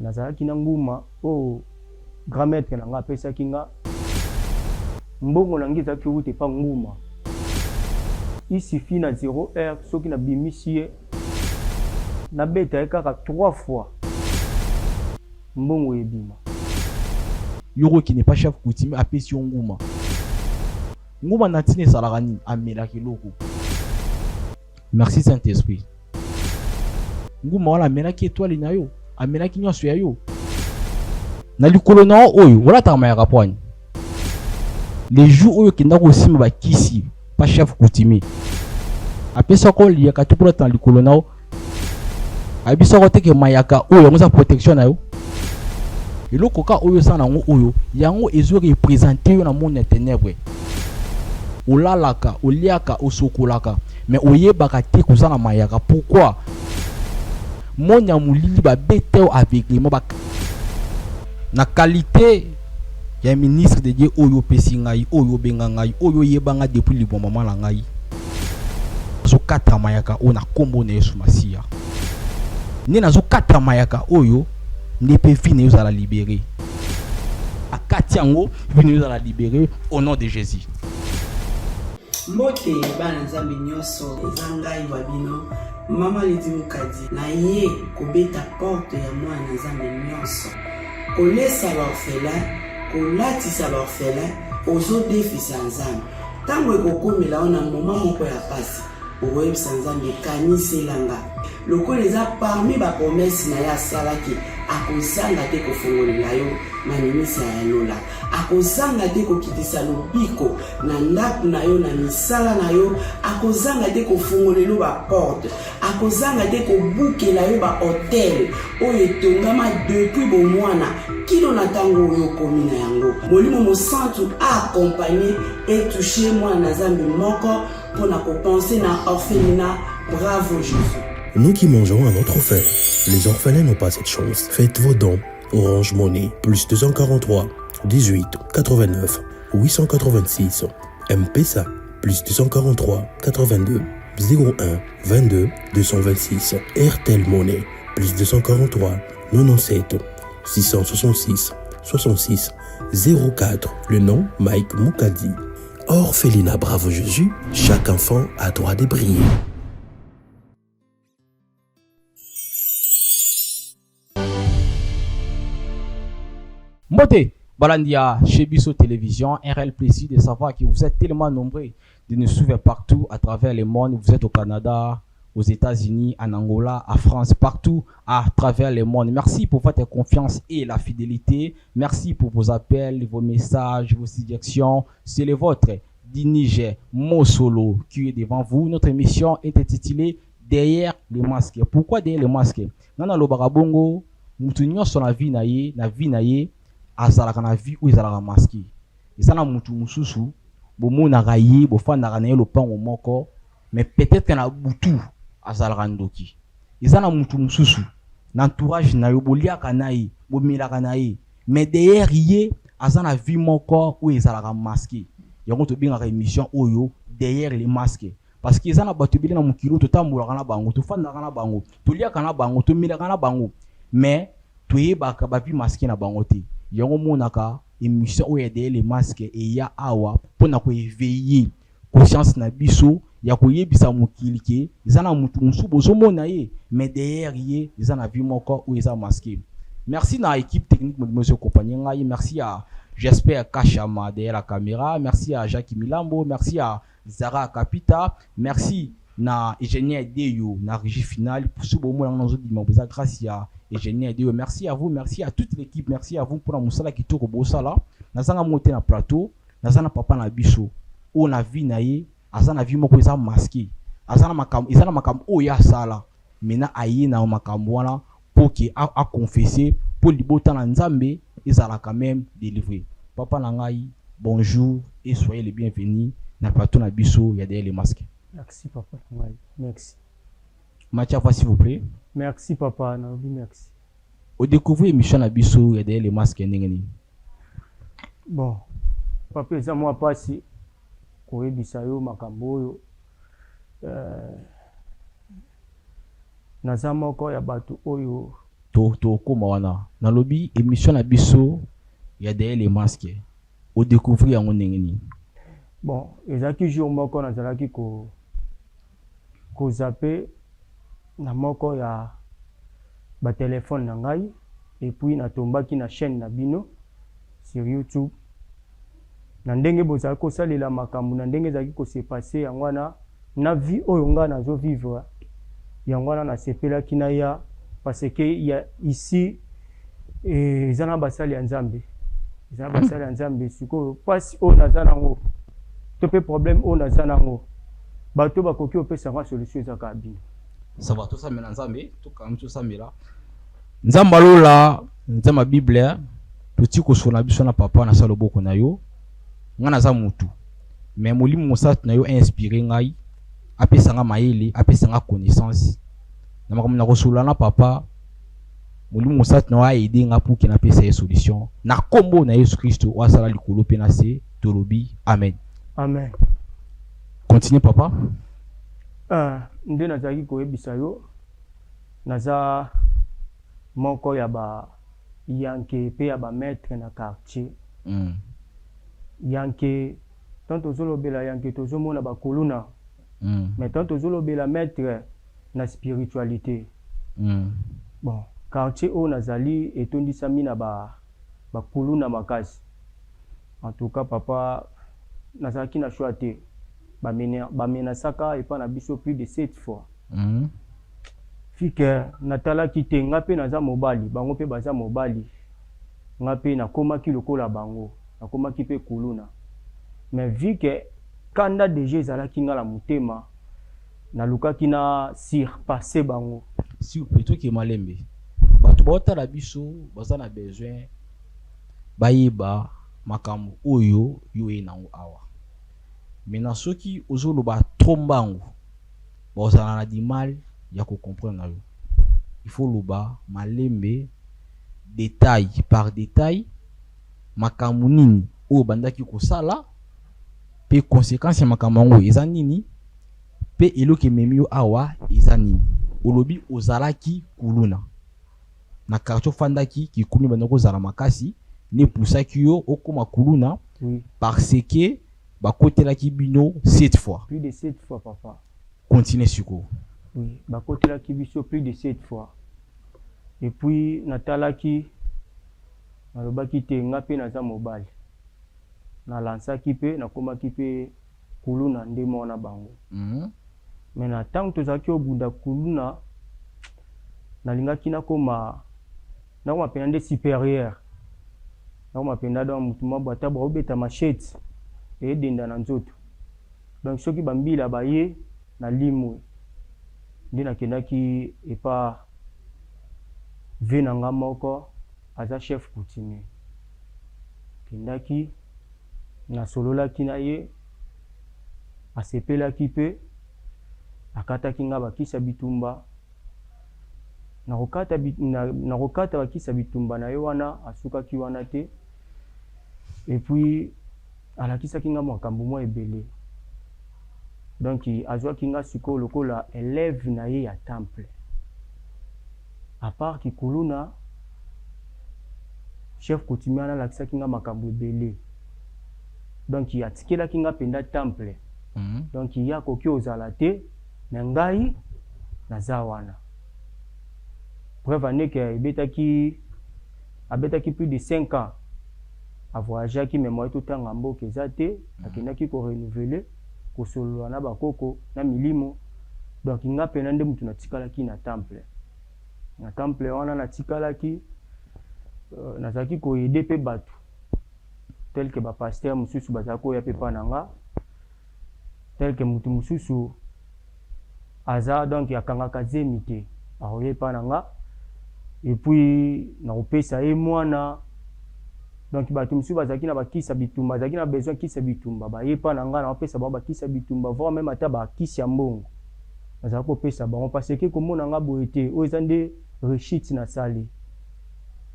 nazalaki na nguma o grand maître na nga apesaki nga mbongo na ngi ezalaki ute pa nguma il suffit na 0 heure soki na bimisi na beta kaka 3 fois mbongo ebima yoko qui n'est pas chef coutumier apesi nguma nguma na tine salaka nini amelaki loko. Merci Saint-Esprit. Nguma wala amelaki étoile na yo amelaki nyonso ya yo na likolo na oyo wala tama ya kapwani les jours oyo kenda ko sima ba kisi pas chef coutumier apesa ko liaka to pour tan likolo na o abisa ko teke mayaka oyo ngoza protection na yo eloko ka oyo sana ngo oyo yango ezo représenter yo na monde ténèbres olalaka oliaka osokolaka mais oyebaka te kozana mayaka. Pourquoi monde ya mulili ba beteo aveuglement ba na qualité ya ministre de Dieu oyo pesi ngai oyo benga ngai oyo yebanga depuis le bon moment la ngai zo kata mayaka ona kombo na Yesu Masia ni na zo kata mayaka oyo nepe fini yo la libérer akati yango fini yo la libérer au nom de Jésus. Mbote bana nzambe nyonso ezangai wabino mama lidi mukadi na ye kobeta porte ya mwana nzambe nyonso kolesa l'orphelin kolatisa l'orphelin ozodefisa nzambe ntango ekokomela ona moma moko ya pasi okoyebisa nzambe kaniselanga lokola eza parmi bapromese na ye asalaki akozanga te kofongolela yo manimisa ya lola akozanga te kokitisa lobiko na ndako na yo na misala na yo akozanga te kofongolela baporte akozanga te kobukela yo bahotel oyo etongama depuis bomwana kino na ntango oyo okomi na yango molimo mosantu accompagné et touché mwana na nzambe moko mpona kopense na orphelinat. Bravo Jésus. Nous qui mangeons à notre faim, les orphelins n'ont pas cette chance. Faites vos dons. Orange Money, plus 243 18 89 886. M-Pesa, plus 243 82 01 22 226. RTL Money, plus 243 97 666 66 04. Le nom Mike Mukadi. Orphelinat Bravo Jésus, chaque enfant a droit de briller. Moté, Balandia, chez Bisso Télévision, un réel plaisir de savoir que vous êtes tellement nombreux de nous suivre partout à travers le monde. Vous êtes au Canada, aux États-Unis, en Angola, en France, partout à travers le monde. Merci pour votre confiance et la fidélité. Merci pour vos appels, vos messages, vos suggestions. C'est le vôtre d'Iniger Mosolo qui est devant vous. Notre émission est intitulée Derrière le masque. Pourquoi derrière le masque? Nana lo barabongo, mutunyo sur la vie naie, azalaka na vie ou ezalaka masqué. Ezana mutu mususu, bomona raye, bofanda na ye lopango moko, mais peut-être na butu azalaka ndoki. Ezana mutu mususu, n'entourage na yo boliaka na ye, bomilaka na ye, mais derrière ye azana vie moko ou ezalaka masqué. Yango to bingaka émission oyo derrière les masques. Parce que ezana batu bile na mukilo to tambolaka na bango, to fandaka na bango, to liaka na bango, to milaka na bango, mais to yebaka ba vie masqué na bango te. Yango monaka émission oyo derrière les masques et ya awa pona ko éveiller conscience na biso ya ko yebisa mukili ke ezana mutu musu bozo mona ye mais derrière ye ezana vie moko ou eza masqué. Merci na équipe technique monsieur compagnie ngai, merci à j'espère Kachama derrière la caméra, merci à Jacques Milambo, merci à Zara Kapita, merci na ingénieur Deyo na régie finale pour ce moment dans nos autres grâce à ingénieur Deyo. Merci à vous, merci à toute l'équipe, merci à vous pour la musala qui toko bosala nazanga monter na plateau nazana papa na biso o na vie na ye azana vie moko eza masqué azana makam o ya sala mena aye na makambo wana pour que a confesser pour libota na nzambe ezala quand même délivré. Papa na ngai, bonjour et soyez les bienvenus na plateau na biso ya derrière les masques. Merci papa ngai. Merci. Mathieu, s'il vous plaît. Merci papa, merci. Au découvrir émission na biso ya derrière les masques ndengeni. Bon. Papa eza moi pasi koyebisa yo makambo oyo naza moko ya bato oyo to koma wana na lobby émission na biso ya derrière les masques au découvrir yango ndenge nini. Bon, ezaki jour moko nazalaki ko zappe na moko ya ba téléphone na ngai et puis natombaki na chaîne na bino sur YouTube. Na ndenge bozali kosalela makambo na ndenge ezalaki ko se passer yango wana na vie oyo nga nazo vivre yango wana nasepelaki na ya parce que il y a ici ezana basali ya Nzambe. Ezana basali ya Nzambe sikoyo pasi oyo naza nango to pe problème oyo naza nango bato bakoki opesa nga solution ezaka bino. Ça va tout ça mena Nzambe to quand même tout ça mela Nzamba lola nzama Bible petit ko sona biso na papa na salo boko na yo nga naza mutu mais molimo mosatu na yo inspiré ngai apesa nga mayele apesa nga connaissance na makambo na kosola na papa molimo mosatu na aider nga pour que na pesa ye solution na kombo na Yesu Kristo wa sala likolo pe na se tolobi amen. Amen. Continue papa. Nde nazaki koyebisa yo naza moko ya ba yanke pe ya ba maître na quartier. Yanke tant tozolobela yanke tozomona ba koluna. Mais tant tozolobela maître na spiritualité. Bon, quartier o nazali etondisami na ba koluna makasi. En tout cas papa nazaki na choix te. Bamena saka et pas na biso plus de 7 fois. Fike natala kite ngape naza mobali bango pe baza mobali ngape na koma ki lokola bango na koma ki pe kuluna mais vu que kanda déjà ezala ki ngala mutema na luka ki na surpasser bango si plutôt que malembe bato bota la biso baza na besoin bayiba makambo oyo yo enango awa mena soki ozolo ba trombango bozana na di mal ya ko comprendre. Il faut loba malembe détail par détail makambo nini o bandaki ko sala pe conséquence ya makambo ngo eza nini pe eloke memi yo awa eza nini olobi ozalaki kuluna na quartier fandaki ki kumi bandako zala makasi ne poussaki yo okoma kuluna parce que bakotelaki bino 7 fois. Plus de 7 fois papa. Continuez suko. Oui, bakotelaki biso plus de 7 fois. Et puis natalaki nalobaki te nga pe naza mobali. Na lansaki pe nakomaki pe kuluna nde mona bango. Mais na tant tozaki obunda kuluna nalingaki nakoma pena nde supérieur. Nakoma pena dans mutuma bata ba obeta machete et denda na nzoto. Donc soki bambila baye na limwe nde nakendaki epa ve na nga moko aza chef coutumier kendaki nasololaki na ye asepelaki pe akataki nga bakisa bitumba nakokata bakisa bitumba na ye wana asukaki wana te et puis alakisaki nga makambo mwa ebele donc azwaki nga sikoyo lokola élève na ye ya temple à part kikuluna chef coutumier alakisaki nga makambo ebele donc atikelaki nga penda temple donc ya koki ozala te na ngai naza wana preuve ane ke abetaki plus de 5 ans avoyageaki mémoire totanga mboka eza te akendaki korenouveler kosolola na bakoko na milimo donc nga pena nde mutu natikalaki na temple wana natikalaki nazalaki koyede pe bato tel que bapaster mosusu bazalaki koya pe pa na nga tel que mutu mosusu aza donc akangaka zemi te akoye pa na nga et puis nakopesa ye mwana donc bato mosusu bazalaki na bakisa bitumba bazalaki na besoin kisa bitumba baye pa na nga nakopesa bango bakisa bitumba voire même ata bakisi ya mbongo nazalaki kopesa bango parce que komona nga boye te oyo eza nde rechite nasali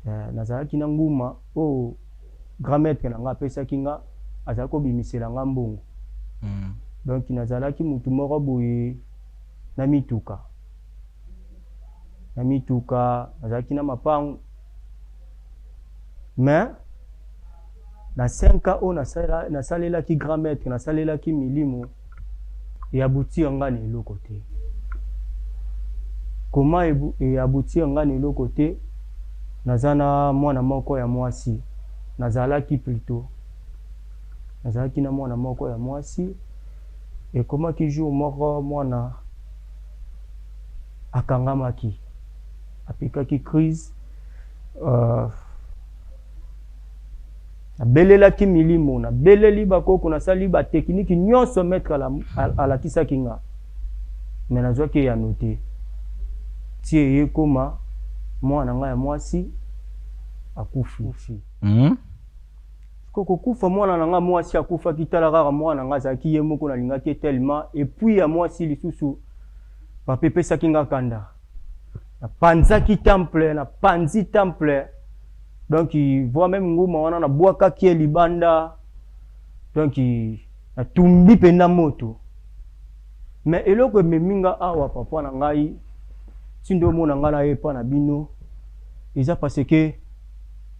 nazalaki na nguma oyo grand maître na nga apesaki nga azalaki kobimisela nga mbongo donc nazalaki mutu moko boye na mituka na mituka nazalaki na mapango mais na 5 ans on nasalelaki grand maître nasalelaki milimo et aboutir nga na eloko te. Comment et aboutir nga na eloko te? Nazana mwana moko ya mwasi nazalaki plutôt nazalaki na mwana moko ya mwasi et comment ki jour moko mwana akangamaki apikaki crise abelelaki milimo na beleli bakoko nasali ba technique nyonso mettre à la kisaki nga mais nazwaki ya noter tie ye koma mwana nga ya mwasi akufi. Koko kufa mwana nga mwasi akufa kitala kaka mwana nga zaki ye moko na lingaki tellement et puis ya mwasi lisusu ba pepesa kinga kanda na panzaki temple na panzi temple donc il voit même nguma wana na bwaka ki libanda donc na tumbi pena moto mais eloko meminga awa papa na ngai sindo mona nga na epa na bino eza parce que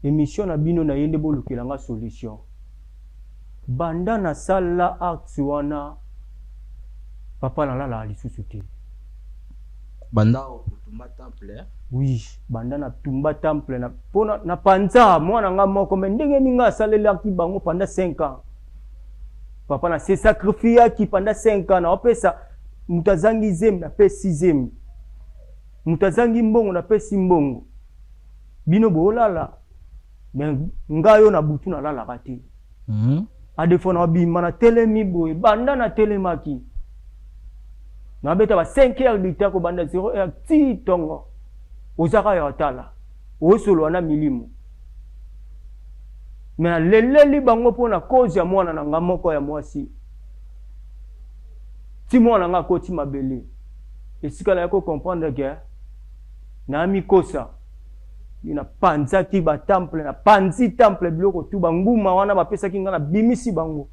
émission na bino na yende bolukela nga solution banda na sala acte wana papa na lala lisusu te banda otumba temple oui banda na tumba temple na pona na panza mwana nga moko mais ndenge ninga salelaki bango pendant 5 ans papa na se sacrifier ki pendant 5 ans na opesa mutazangi zem na pe 6e mutazangi mbongo na pe simbongo bino bolala mais ngayo na butu na lala kati a defo na bima na telemi boy banda na telemaki na beta ba 5 heures bitako banda 0 heure ti tongo ozaka ya tala osolo na milimo mais leleli bango pona cause ya mwana na ngamoko ya mwasi ti mwana nga ko ti mabele esika la ko comprendre que na mikosa ina panza ki ba temple na panzi temple biloko tu banguma wana bapesa kinga na bimisi bango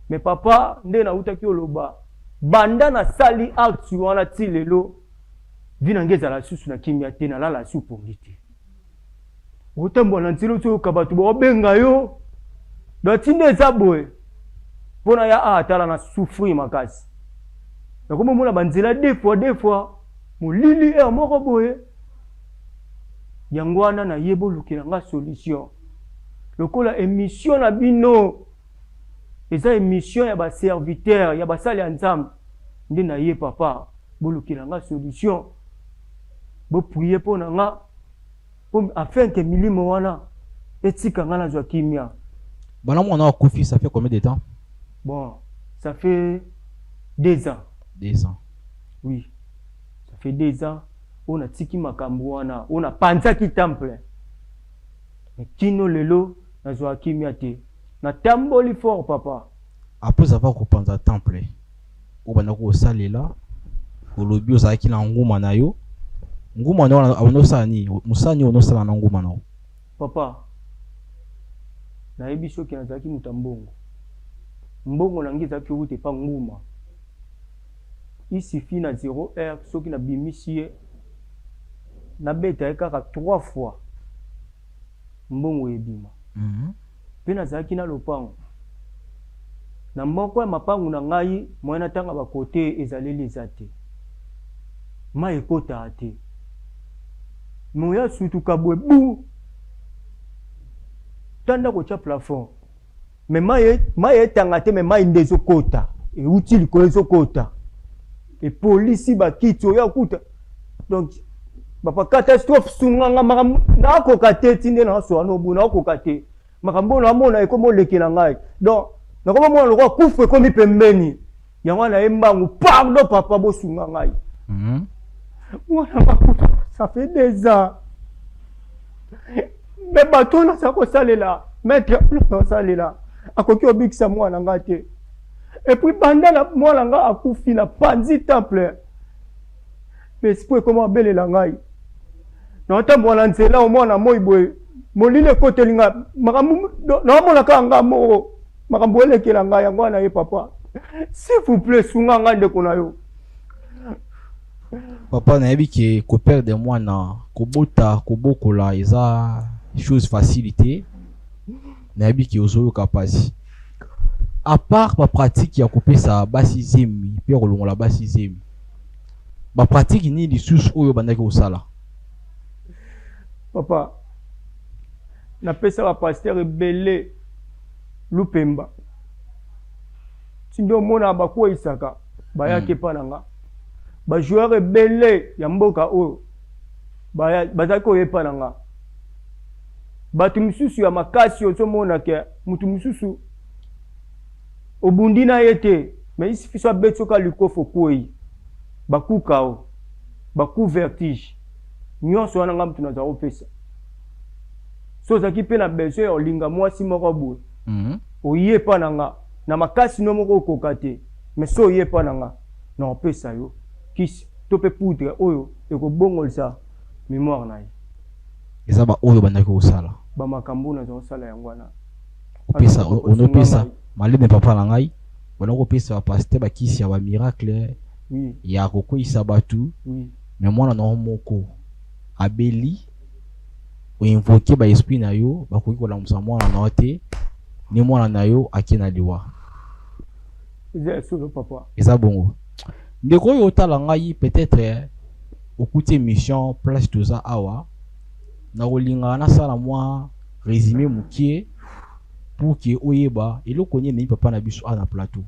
mais papa nde na utaki oloba banda na sali acte wana ti lelo vina ngeza la susu na kimia te na lala su pongite otembo na ntilo to kabatu bo benga yo do tinde za boy pona ya atala na souffrir makasi na komo mona banzela deux fois mulili e moko boye yangwana na yebo lukela nga solution lokola émission na bino eza émission ya ba serviteur ya basali ensemble ndi na ye papa bolukela nga solution bo prier pona nga afin que milimo wana etika nga na zwa kimia bana mwana akufi ça fait combien de temps? Bon ça fait 2 ans. 2 ans oui ça fait 2 ans on a tiki makambo wana on a panzaki temple mais kino lelo na zwa kimia te na tamboli fort papa après avoir kopanza temple o bana ko salela ko lobi ozaki na nguma na yo nguma na ono sani musani ono sala na nguma na papa na ebiso ki nazaki mutambongo mbongo na ngiza ki ute pa nguma il suffit na 0 heure soki na bimisie na beta kaka 3 fois mbongo ebima pe nazaki na lopango na moko ya mapangu na ngai moyena tanga ba kote ezaleli ezate ma ekota te moya sutu kabwe bu tanda ko cha plafond mais maye tanga te mais mai ndezo kota e utili ko ezo kota e police ba kito ya kuta donc bapa catastrophe sunganga makambo na ko kate tinde na so ano bu na ko kate makambo na mona ekomo lekela ngai donc na ko mona lokwa kufu ekomi pembeni yango na embangu pardon papa bo sunga ngai mwana makufa ça fait 2 ans mais bato na sa ko salela maître na salela akoki obikisa mwana nga te et puis banda na mwana nga akufi na panzi temple mais c'est comment belela ngai na tambo na nzela o mwana moi boy molile kotelinga makambo na mona ka nga mo makambo elekela ngai yango na ye papa s'il vous plaît sunga nga ndeko na yo Papa na que perdre moi na kobota kobokola eza chose facilité na que ozoyo kapasi. À part ma pratique ya kopesa ba 6e pe kolongola ba 6e. Ba pratique ni lisusu oyo bandaki osala. Papa, napesa ba pasteur ebele Lupemba. Sindo mona bakwa isaka bayake pa nanga. Ba joueur ebele ya mboka oyo bazaki oyepa nanga. Batu misusu ya makasi ozomona ke mutu misusu obundi na yete mais isi fiso betsoka likofo koi bakuka o baku vertige nyonso wana ngam tunaza opesa so zaki pe na besoin ya olinga mwasi moko boye oyepa nanga na makasi no moko okokate mais so oyepa nanga na opesa yo kisi to pe poudre oyo ekobongolisa mémoire na ye eza ba oyo bandaki osala ba makambo na zo sala yango wana opesa onopesa malebe papa na ngai bona kopesa ba pasteur ba kisi ya ba miracle oui ya kokoisa batu oui mais mwana na moko abeli o invoquer ba esprit na yo bakoki kolamusa mwana na te ni mwana na yo akina liwa eza solo papa eza bongo ndeko yo tala ngai peut-être okuti mission place toza awa na kolinga na sala moi résumé mukie pour que oyeba eloko nye papa na biso na plateau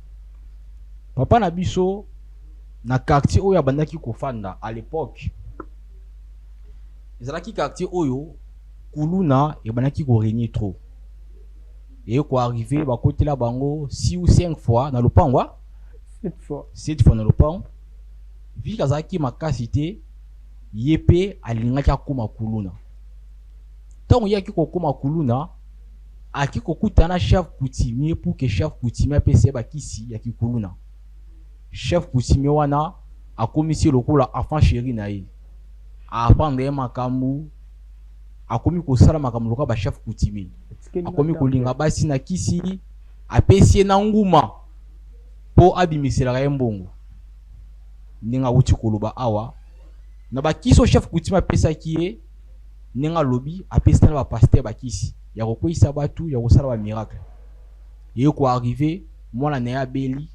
papa na biso na quartier oyo abandaki kofanda à l'époque ezalaki quartier oyo kuluna ebandaki ko régner trop et ko arriver ba côté la bango 6 ou 5 fois na lopango 7 fois na lopango vi kazaki makasité yepe alingaki akoma kuluna tant yaki kokoma kuluna aki kokutana chef coutumier pour que chef coutumier apese ba kisi ya kikuluna chef coutumier wana akomisi lokola enfant chéri na ye apande makambu akomi kosala makambu lokola ba chef coutumier akomi kolinga basi na kisi apesi na nguma po abimisela ya mbongo ninga uti koloba awa na ba kiso chef coutumier apesa kiye ninga lobi apesi na ba pasteur ba kisi ya kokoisa batu ya kosala ba miracle ye ko arriver mwana na ya beli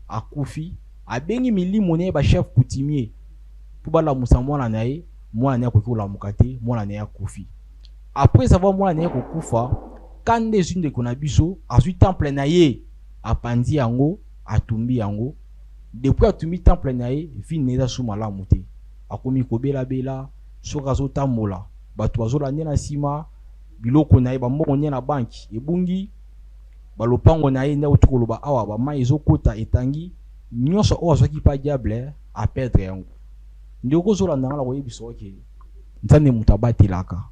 akufi abengi milimo ne ba chef coutumier pour bala musa mwana na ye mwana na ko kola mukate mwana na ya kufi après avoir mwana na ya ko kufa kande zinde kona biso azui temple na ye apandi yango atumbi yango depuis atumbi temple na ye vine za suma la muté akomi ko bela bela soka zo tamola batu bazola ndena sima biloko na ye bambongo nye na banki ebungi balopango na ye nde otukoloba awa bama ezokota etangi nyonso oyo azwaki pa diable a perdre yango ndeko ozolanda nga na koyebisa oke nzambe moto abatelaka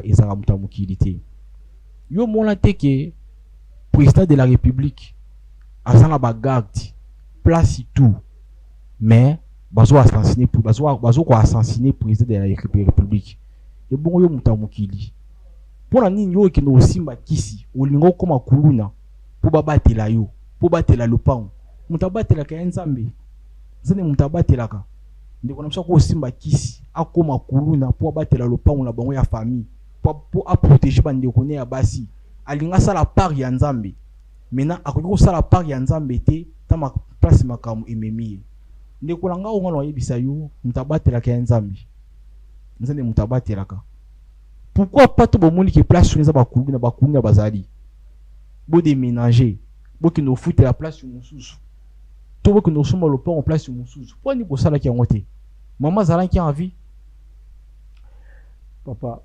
ezalaka moto ya mokili te yo mona te ke président de la république aza na bagarde place tout mais bazo assassiner président de la république ebongo yo muta mokili pona nini yo ke no simba kisi olingo koma kuluna po babatela yo po batela lopango mutabatela ka nzambe zene mutabatela ka ndiko na msako simba kisi akoma kuluna po batela lopango na bango ya famille po a protéger bandeko ne ya basi alinga sala part ya nzambe mena akoko sala part ya nzambe te tama place makamu ememi ndiko langa onga no yebisa yo mutabatela ka nzambe nzane mutabateraka pourquoi pas to bomoni ke place sur bakuluna bazali bo déménager bo ki no foutre la place sur mususu to bo ki no soma le pont en place sur mususu po ni ko sala ki ngote maman zala ki envie papa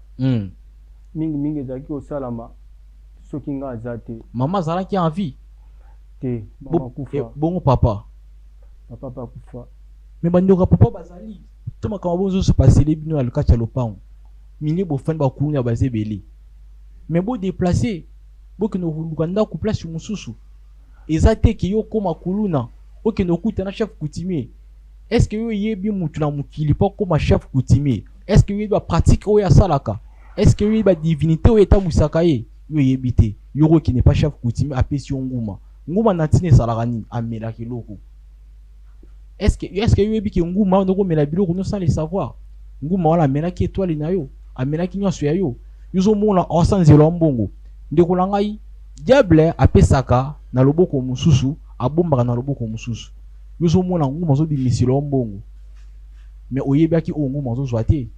mingi zaki o salama soki nga azate maman zala ki envie te mama kufa bongo papa kufa mais bandoka papa bazali to makama bonzo se passer les bino alukati ya lopango mini bo fan ba kunya bazebele mais bo déplacer bo que no lukanda ku place mususu ezate ki yo koma kuluna o que no kuta na chef coutumier est-ce que yo yebi mutu na mukili pa koma chef coutumier est-ce que yo ba pratique o ya salaka est-ce que yo ba divinité o eta musaka ye yo yebite yo ki n'est pas chef coutumier apesi nguma na tine salaka ni amela kiloko est-ce que yoyebi ke nguma ndoko mela biloko no sans le savoir nguma wala mela ki étoile na yo amela ki nyonso ya yo yuzo mona osanzelo mbongo ndeko na ngai diable apesaka na loboko mususu abombaka na loboko mususu yuzo mona nguma zo bimisilo mbongo mais oyebi ki o nguma zo zwate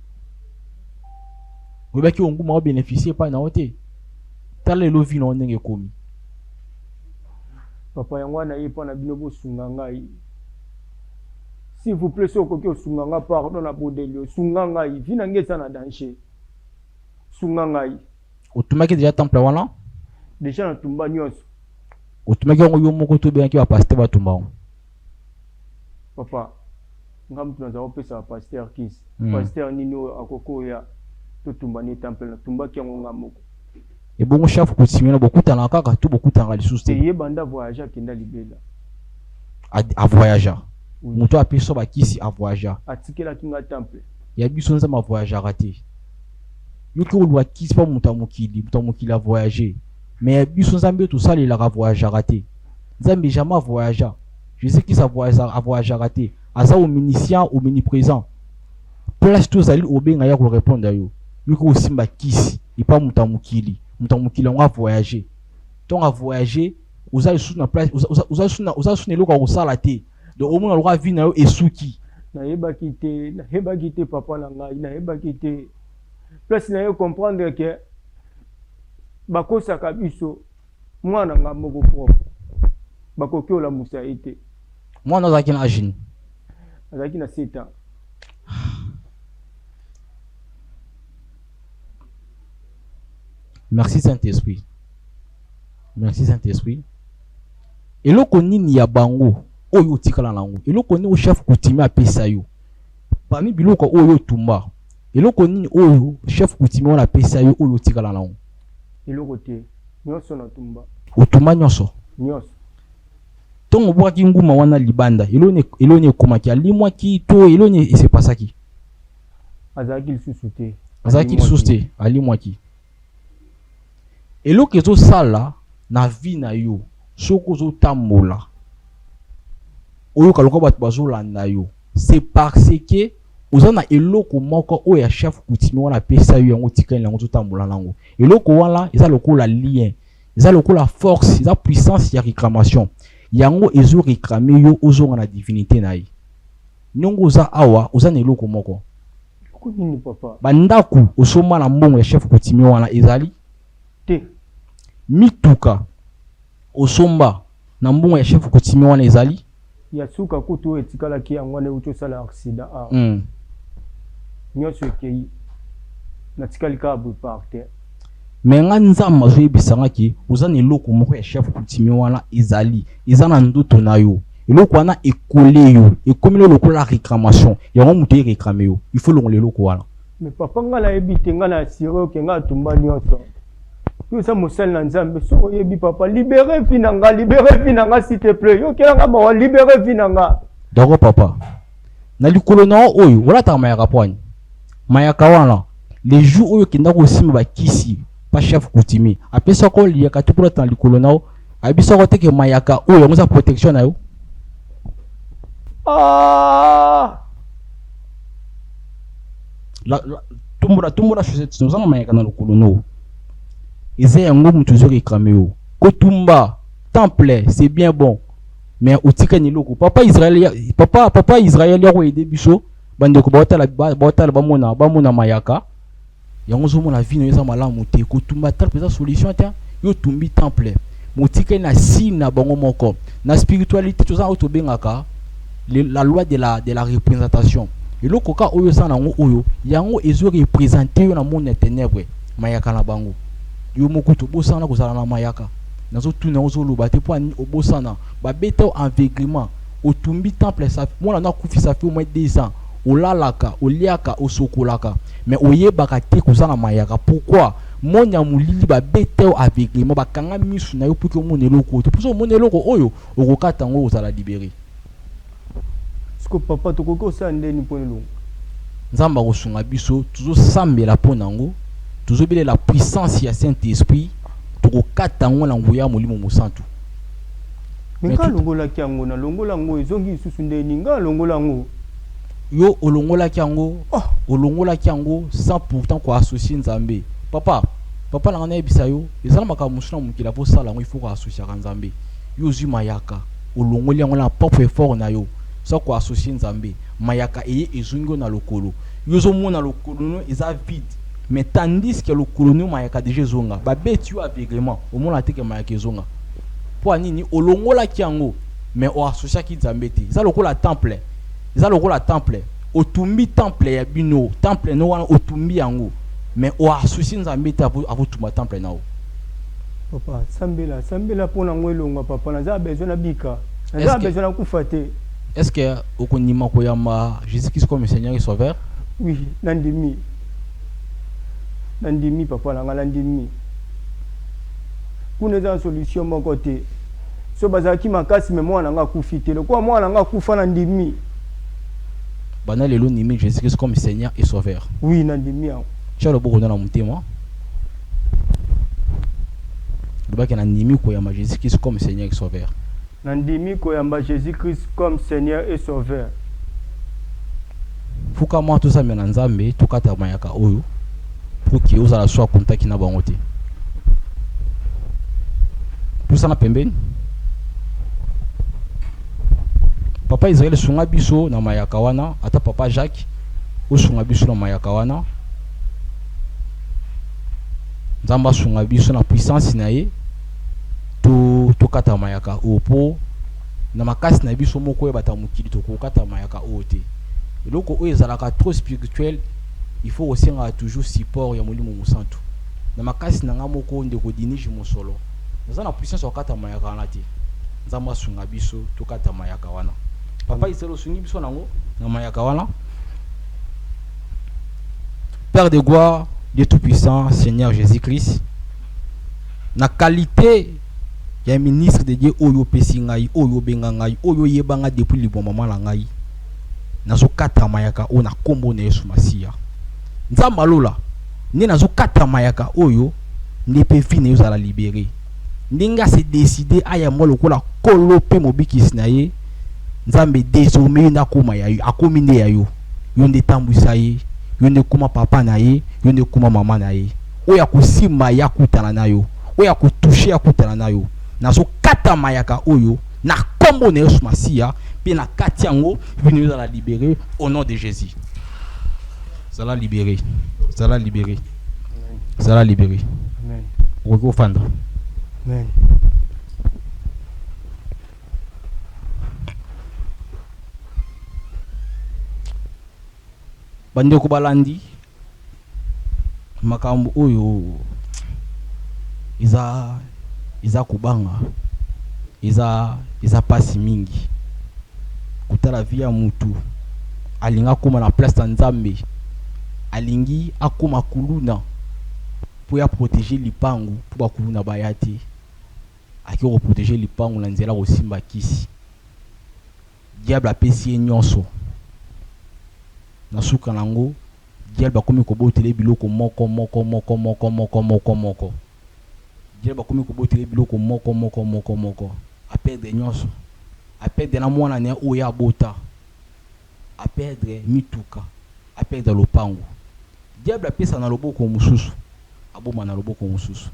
oyebi ki o nguma o bénéficier pa na ote tala lo vi na ndenge komi papa yango na ye pona bino bo sunga ngai s'il vous plaît soko ki osunga nga pardon na bodelio sunga ngai vina ngesa na danger sunga ngai otumaki déjà temple wana déjà na tumba nyonso otumaki yango yo moko to bien ki ba pasteur ba tumba papa ngam tunaza opesa pasteur kis pasteur nino akoko ya to tumba ni temple na tumba ki yango ngamoko et bon chef kutimina bokutana kaka to bokutanga lisusu te ye banda voyager kenda libela a voyager moto apeso ba kisi a voyager atikela kinga temple ya biso nza ma voyager raté yoki olwa kisi pa moto mokili a voyager mais ya biso nzambe to sali la voyager raté nzambe jamais voyager je sais qui ça voyager raté aza omniscient omniprésent place to zali obenga ya ko répondre yo yoki osimba kisi ipa moto mokili on va voyager donc à voyager vous allez sous na place vous allez sous eloko ko sala te donc au moins on va vivre na yo esuki na yeba kité papa na ngai na yeba kité place na yo comprendre que bakosa ka biso mwana nga moko propre bakoki ola musa ete mwana zaki na agine azaki na 7 ans. Merci Saint-Esprit. Merci Saint-Esprit. Eloko nini ya bango oyo tikala nango. Eloko ni o chef coutumier apesa yo. Parmi biloko oyo tumba. Eloko nini oyo chef coutumier on apesa yo oyo tikala nango. Eloko te. Nyonso na tumba. Otumba nyonso. Nyonso. Tongo bwaki nguma wana libanda. Elone komaki alimwa ki to elone ese pasaki. Azaki lisusu te. Azaki lisusu te alimwa ki. Eloko ezo sala na vie na yo soko zo tambola oyo kaloko bato bazolanda yo c'est parce que oza na eloko moko oyo ya chef coutumier wana pesa yo yango tikali yango zo tambola nango eloko wana eza lokola lien eza lokola force eza puissance ya réclamation yango ezo réclamer yo ozonga na divinité na ye nyongo oza awa oza na eloko moko eloko nini papa bandaku osoma na mbongo ya chef coutumier wana ezali te mituka osomba na mbongo ya chef coutumier wana ezali ya suka kutu etikala ki yango ne uto sala accident nyonso ekei na tikali ka bu parte mais nga nzamba zo yebisanga ki oza na eloko moko ya chef coutumier wana ezali eza na ndoto na yo eloko wana ekole yo ekomeli lokola réclamation yango moto réclame yo il faut longola eloko wana mais papa nga na yebi te nga na assuré ke nga tumba nyonso yo sa mosali na nzambe so oyebi papa libéré finanga s'il te plaît yo kelanga ma libéré finanga d'accord papa na likolo na oyo wala ta mayaka poani mayaka wana les jours oyo kenda ko simba ba kisi pa chef coutumier apesa ko liaka to pour ta likolo na o abisa ko teke mayaka oyo ngoza protection na yo la tumbura chaussette nous en mayaka na likolo no eza yango mutu zo réclamer yo kotumba temple c'est bien bon mais otika ni loko papa Israël ya ko aider biso bande ko botala bamona mayaka yango zo mona vie no eza malamu te kotumba temple eza solution te yo tumbi temple motika na signe na bango moko na spiritualité toza auto bengaka la loi de la représentation eloko ka oyo sana ngo oyo yango ezo représenter yo na monde ténèbre mayaka na bango yo mokuto bosana kozala na mayaka nazo tuna ozo loba te po ani obosana ba beta enveiglement otumbi temple sa mona na kufisa fi au moins 2 ans olalaka oliaka osokolaka mais oyebaka te kozala mayaka pourquoi monya mulili ba beta enveiglement bakanga misu na yo pour que monelo ko to pour monelo ko oyo okokata ngo ozala libéré siko papa tokoko sandeni ponelo nzamba kosunga biso tuzo sambela ponango tuzobele la puissance ya Saint-Esprit tokokata ngo na nguya molimo mosantu Nga longola kiango na longola ngo ezongi susu ndeni nga longola ngo. Yo olongola kiango, olongola kiango sans pourtant quoi associer Nzambe. Papa la ngana ebisa yo, ezala makamusuna mukila po sala ngo il faut ko associer Nzambe. Yo zu mayaka, olongoli yango na propre effort na yo. Ça quoi associer Nzambe. Mayaka eye ezungo na lokolo. Yo zo mona lokolo no eza vide. Mais tandis que lokolo no mayaka déjà zonga. Ba beti yo aveuglement, au mona teke mayaka zonga. Po anini olongola kiango, mais o associer ki Nzambe te. Ça lokola temple. Ça lokola temple. Otumbi temple ya bino, temple no wana otumbi yango. Mais o associer Nzambe te avotuma temple na o. Papa, sambela pona ngwelonga papa na besoin na bika. Na besoin na kufate. Est-ce que okonima koyamba Jésus-Christ comme Seigneur et Sauveur? Oui, nandimi papa na nandimi. Kuna za solution mon côté. So bazaki makasi mais moi nanga kufite. Le quoi moi nanga kufa nandimi. Bana lelo nimi Jésus-Christ comme Seigneur et Sauveur. Oui, nandimi. Tu as le bon dans motema. Le bac na nimi koyamba Jésus-Christ comme Seigneur et Sauveur. Nandimi koyamba Jésus-Christ comme Seigneur et Sauveur. Fuka moi tout ça mais Nzambe tout kata mayaka oyo pour que vous allez soit contact na bango te. Tout ça na pembeni. Papa Israël sunga biso na mayaka wana, ata papa Jacques o sunga biso na mayaka wana. Nzamba sunga biso na puissance na ye. To kata mayaka opo na makasi na biso moko ebata mukili to ko kata mayaka ote. Eloko oyo ezalaka trop spirituel, il faut aussi nga toujours support ya molimo musantu. Na makasi na nga moko ndeko diniji mosolo. Naza na puissance ya kata mayaka wana te. Nzamba sunga biso to kata mayaka wana. Papa Israël sungi biso nango na mayaka wana. Père de gloire, Dieu tout-puissant, Seigneur Jésus-Christ. Na qualité ya ministre de Dieu oyo pesi ngai, oyo benga ngai, oyo yebanga depuis le bon moment la ngai. Nazo kata mayaka o na kombo na Yesu Masia. Nzamba lola, ni nazo kata mayaka oyo ne pe fine yo za la libérer. Ndinga se décider aya mo lokola kolope mobikisi na ye. Nzambe désormais na koma ya yo, akomi nde ya yo. Yo nde tambwisa ye, yo nde kuma papa na ye, yo nde kuma mama na ye. Oya kusimba ya kutana na yo, oya kutushe ya kutana na yo. Nazo kata mayaka oyo na kombo na Yesu Masia pe na kati yango vini za la libérer au nom de Jésus. Ça la libérer. Ça la libérer. Ça la libérer. Amen. Roko fanda. Amen. Bandeko balandi makambo oyo iza kubanga iza pasi mingi kutala via mutu alinga kuma na place ya Nzambe alingi akoma kuluna po ya protéger lipangu po ba kuluna bayati aki ko protéger lipangu na nzela ko simba kisi diable apesi nyonso na suka nango diable akomi ko botele biloko moko diable akomi ko botele biloko moko a perdre nyonso a perdre na mwana ne oya bota a perdre mituka a perdre lopango diable apesa na loboko mususu aboma na loboko mususu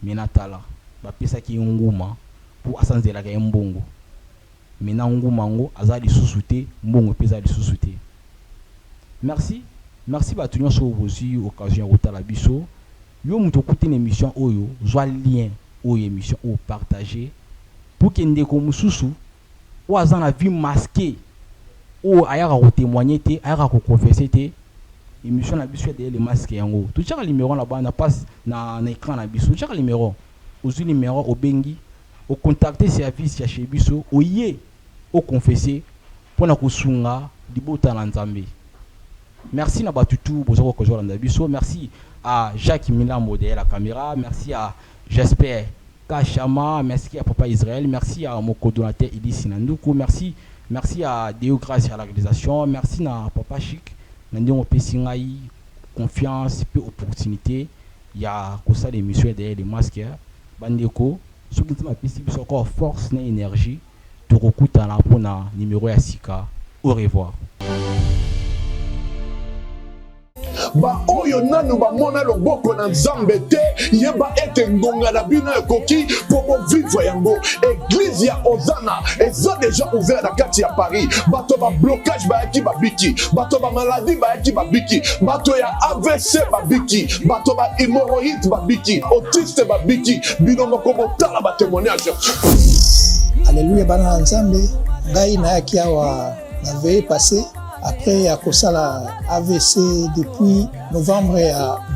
mena tala bapesa ki nguma pour asanzela ka mbongo mena nguma ngo azali susu te mbongo pesa li susu te. Merci ba tunyo so vozi occasion rotala biso yo muto kuti na émission oyo zwa lien oyo émission o partager pour que ndeko mususu o azana vie masquée o ayaka ko témoigner te ayaka ko confesser te émission na biso de les masques yango tu chaka numéro là bas na passe na écran na biso chaka numéro ozu numéro o bengi o contacter service ya chez biso o yé o confesser pour na ko sunga libota na Nzambe. Merci na batutu bozoko ko jola ndabiso. Merci à Jacques Milambo derrière la caméra. Merci à J'espère Kachama. Merci à Papa Israël. Merci à mon coordonnateur Idi Sinandoukou. Merci à Deo Grâce à la réalisation. Merci à Papa Chic. Nandi on pesingai confiance et opportunité. Il y a comme ça l'émission derrière les masques. Bandeko Ce qui est encore force et énergie. Tu recoutes pour le numéro ya Sika. Au revoir. Ba oyo nanu ba mona loboko na nzambe te yeba ete ngonga na bino ekoki pour vivre yango. Église ya Ozana eza déjà ouvert na kati ya Paris. Bato ba blocage ba yaki ba biki, bato ba maladie ba yaki ba biki, bato ya AVC ba biki, bato ba hémorroïde ba biki, autiste ba biki, bino moko botala ba témoignage. Alléluia bana nzambe ngai na yaki awa na veille passé. Après à Kosala AVC depuis novembre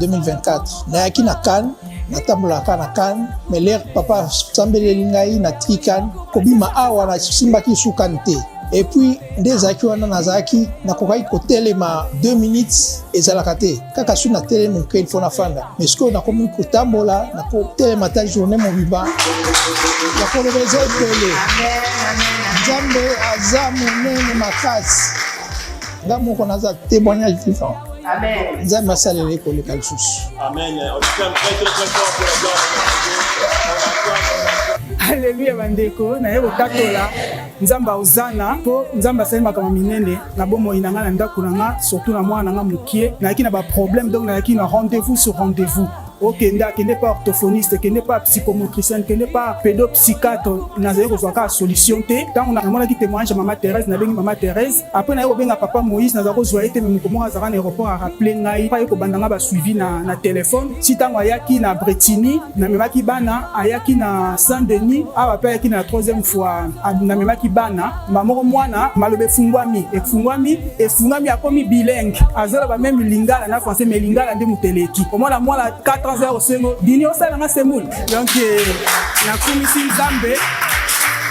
2024. Na yaki na Cannes, na tambola na Cannes, mais l'air papa sambeleli ngai na tikan kobima awa na simbaki sukante. Et puis des aki wana nazaki na kokai kotelema 2 minutes ezalaka te. Kaka su na tele mon il faut na fanda. Mais ce que na komi kotambola na kotelema ta journée mon biba. Ya ko lebeza tele. Nzambe azamu makasi. D'amour qu'on a ça témoignage vivant. Amen. Nzambe asalele ko le kalsus. Amen. On est très fort pour la. Alléluia bandeko na yebo tatola nzamba Ozana po nzamba salima kama minene na bomo inanga na ndako nanga surtout na mwana nanga mukie na yaki na ba problème donc na yaki na rendez-vous sur rendez-vous. Ok, qui n'est pas orthophoniste, qui n'est pas psychomotricien, qui n'est pas pédopsychiatre, n'a pas solution. Tant on a vraiment qui témoignage Maman Thérèse, n'a pas Maman Thérèse. Après, on a eu Papa Moïse, n'a pas joué, mais comment on a un aéroport à rappeler, n'a pas eu bandanga suivi na téléphone. Si tant ayaki na Bretigny, na même qui bana, ayaki na Saint-Denis, a pas ayaki na 3e fois, na même qui bana, maman mwana, malobe fungwami, et fungwami a commis bilingue. Azala ba même lingala na français, mais lingala de muteleki. Au moins la moi la 4 ans au Sengo, dini osala nga semoul. Donc na komisi nzambe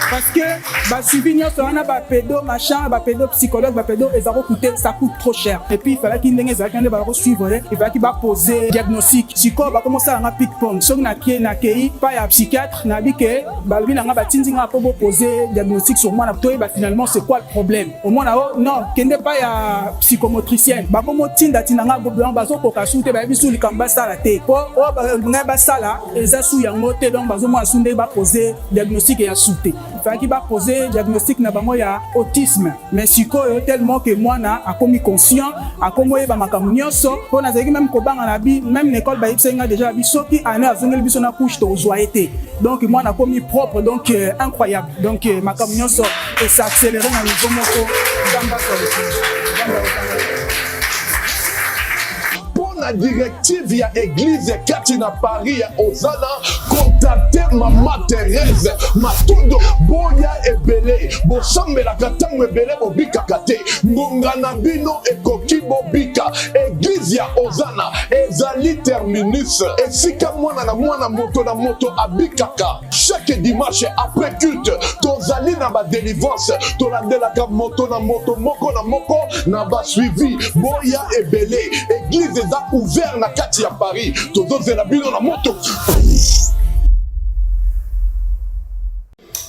parce que bah suivi nyonso wana ba pédo machin, ba pédo psychologue, ba pédo ezako coûter, ça coûte trop cher. Et puis il fallait qu'il ndenge ezaki ande ba suivre, il fallait qu'il ba poser diagnostic. Psycho ba commencer à nga pick pong. So na kei pas ya psychiatre na bike ba bina nga ba tinzinga po poser diagnostic sur moi na to ba finalement c'est quoi le problème. Au moins là non, kende pas ya psychomotricienne. Ba komo tinda tinanga bo ba zo ko kasute ba bisu likamba sala te. Po o ba sala eza su yango te donc ba zo mo asunde ba poser diagnostic ya sute. Il fallait qu'il va poser diagnostic na bango ya autisme. Mais sikoyo tellement que moi na a commis conscient, a commis ba makambo nyonso, po na zeki même ko banga na bi, même l'école ba yipsenga déjà bi soki ana azongeli biso na couche to joyeté. Donc moi na commis propre donc incroyable. Donc makambo nyonso et ça accéléré na niveau moko ngamba La directive ya église kati na Paris ya Ozana contacter Maman Thérèse matondo boya ebele bosambela katango ebele bobika kate ngonga na bino ekoki bobika église ya Ozana ezali terminus esika mwana na mwana moto na moto abikaka chaque dimanche après culte tozali na ba délivrance tolandelaka moto na moto moko na moko na ba suivi boya ebele église eza ouvert na kati ya Paris tozozela bino na moto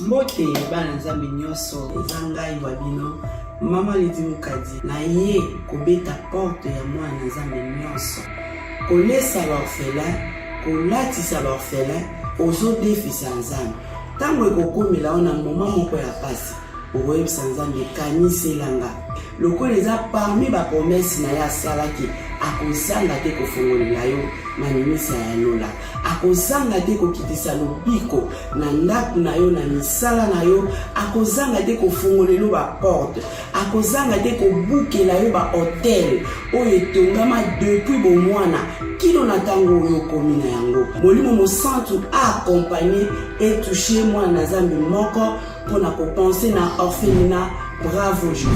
mbote bana nzambe nyonso eza ngai wa bino mama ledi mukadi na ye kobeta porte ya mwana nzambe nyonso kolesa baorphelin kolatisa baorphelin ozodefisa nzambe ntango ekokomela ona moma moko ya pasi okoyebisa nzambe kaniselanga lokola eza parmi bapromese na ye asalaki akozanga te kofongolela yo na minisa ya lola akozanga te kokitisa lobiko na ndako na yo na misala na yo akozanga te kofongolela baporte akozanga te kobukela yo bahotel oyo etongama depuis bomwana kino na ntango oyo okomi na yango molimo mosantu accompagné et touché mwana na nzambe moko mpona kopense na orphelinat. Bravo Jésus.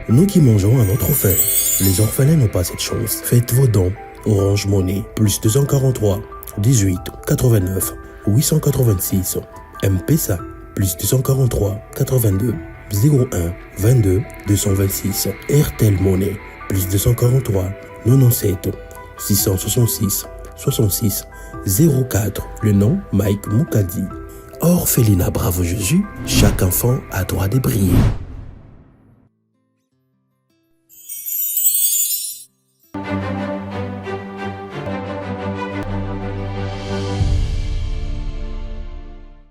Nous qui mangeons à notre faim, les orphelins n'ont pas cette chance. Faites vos dons. Orange Money, plus 243 18 89 886. M-Pesa, plus 243 82 01 22 226. RTL Money, plus 243 97 666 66 04. Le nom Mike Moukadi. Orphelinat Bravo Jésus, chaque enfant a droit de briller.